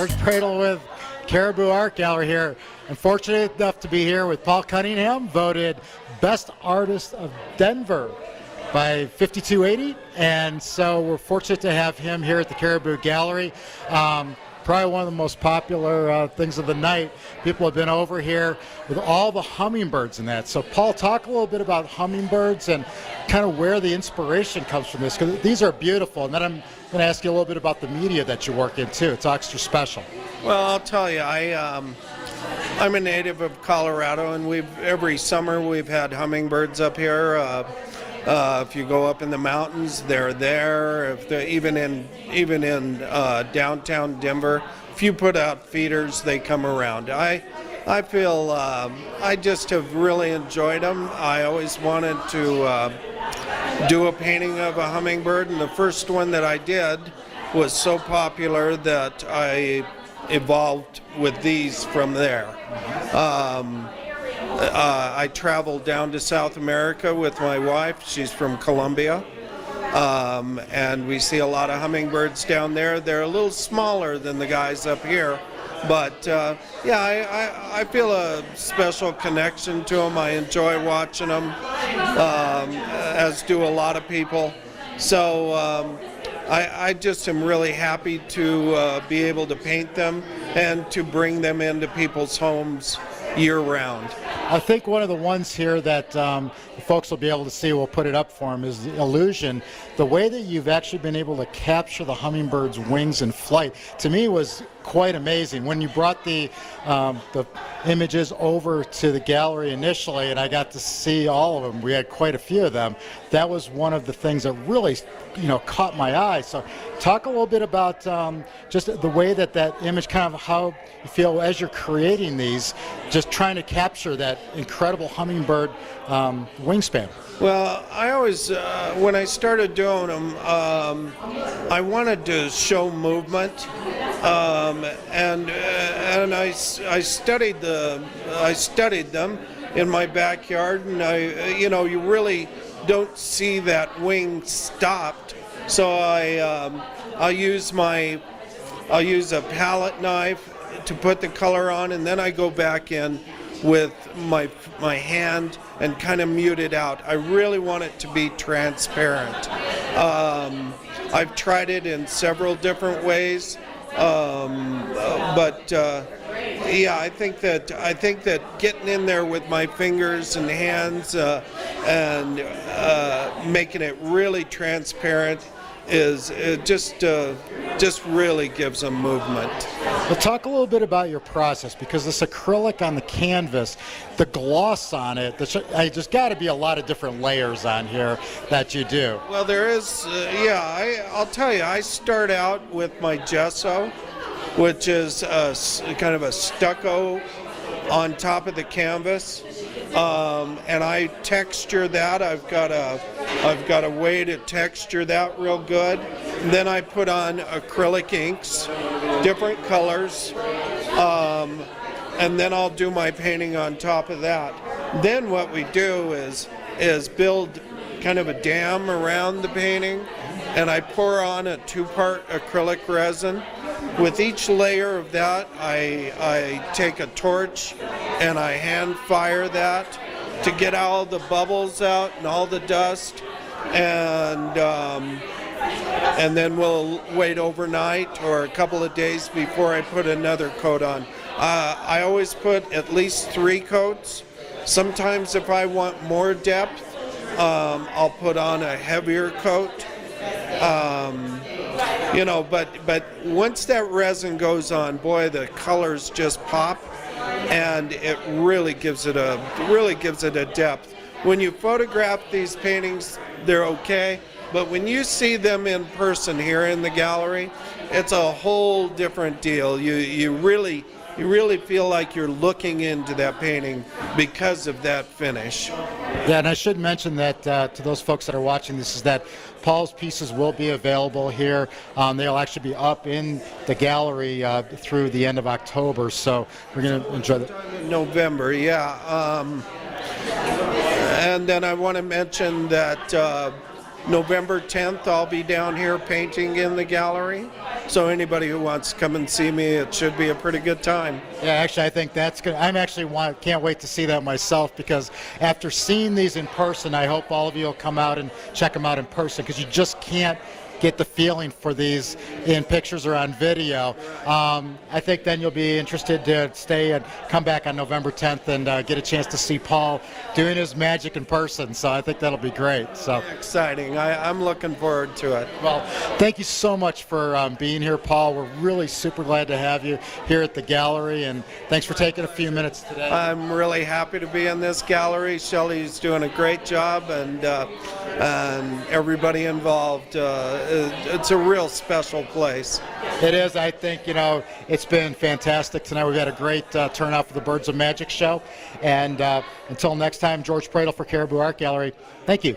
George Pradel with Caribou Art Gallery here. I'm fortunate enough to be here with Paul Cunningham, voted Best Artist of Denver by 5280, and so we're fortunate to have him here at the Caribou Gallery. Probably one of the most popular things of the night. People have been over here with all the hummingbirds and that. So Paul, talk a little bit about hummingbirds and kind of where the inspiration comes from this, because these are beautiful. And then I'm going to ask you a little bit about the media that you work in too. It's extra special. Well, I'll tell you, I'm a native of Colorado, and every summer we've had hummingbirds up here. If you go up in the mountains, they're there. If they're even in downtown Denver, if you put out feeders, they come around. I feel I just have really enjoyed them. I always wanted to do a painting of a hummingbird, and the first one that I did was so popular that I evolved with these from there. I traveled down to South America with my wife. She's from Colombia, and we see a lot of hummingbirds down there. They're a little smaller than the guys up here, but yeah, I feel a special connection to them. I enjoy watching them, as do a lot of people. So I just am really happy to be able to paint them and to bring them into people's homes year-round. I think one of the ones here that the folks will be able to see, we'll put it up for them, is the illusion. The way that you've actually been able to capture the hummingbird's wings in flight, to me, was quite amazing. When you brought the images over to the gallery initially, and I got to see all of them, we had quite a few of them, that was one of the things that really, caught my eye. So talk a little bit about just the way that image, kind of how you feel as you're creating these, just trying to capture that incredible hummingbird wingspan. Well, I always, when I started doing them, I wanted to show movement, and I studied them in my backyard, and you really don't see that wing stopped, so I'll use a palette knife to put the color on, and then I go back in with my hand and kind of mute it out. I really want it to be transparent. I've tried it in several different ways, but yeah, I think that getting in there with my fingers and hands and making it really transparent is just really gives them movement. Well, talk a little bit about your process, because this acrylic on the canvas, the gloss on it, I just got to be a lot of different layers on here that you do. Well, there is, I'll tell you, I start out with my gesso, which is kind of a stucco on top of the canvas, and I texture that. I've got a way to texture that real good. And then I put on acrylic inks, different colors, and then I'll do my painting on top of that. Then what we do is build kind of a dam around the painting, and I pour on a 2-part acrylic resin. With each layer of that, I take a torch and I hand fire that to get all the bubbles out and all the dust, and then we'll wait overnight or a couple of days before I put another coat on. I always put at least 3 coats. Sometimes if I want more depth, I'll put on a heavier coat. But once that resin goes on, boy, the colors just pop, and it really gives it a depth. When you photograph these paintings, they're okay, but when you see them in person here in the gallery, it's a whole different deal. You really feel like you're looking into that painting because of that finish. Yeah, and I should mention that to those folks that are watching this, is that Paul's pieces will be available here. They'll actually be up in the gallery through the end of October, so we're going to enjoy that. November, yeah. And then I want to mention that November 10th, I'll be down here painting in the gallery. So anybody who wants to come and see me, it should be a pretty good time. Yeah, actually, I think that's good. Can't wait to see that myself, because after seeing these in person, I hope all of you will come out and check them out in person, because you just can't get the feeling for these in pictures or on video. I think then you'll be interested to stay and come back on November 10th and get a chance to see Paul doing his magic in person. So I think that'll be great. So exciting. I'm looking forward to it. Well, thank you so much for being here, Paul. We're really super glad to have you here at the gallery, and thanks for taking a few minutes today. I'm really happy to be in this gallery. Shelley's doing a great job, and everybody involved. It's a real special place. It is. I think, it's been fantastic tonight. We've had a great turnout for the Birds of Magic show. And until next time, George Pradel for Caribou Art Gallery. Thank you.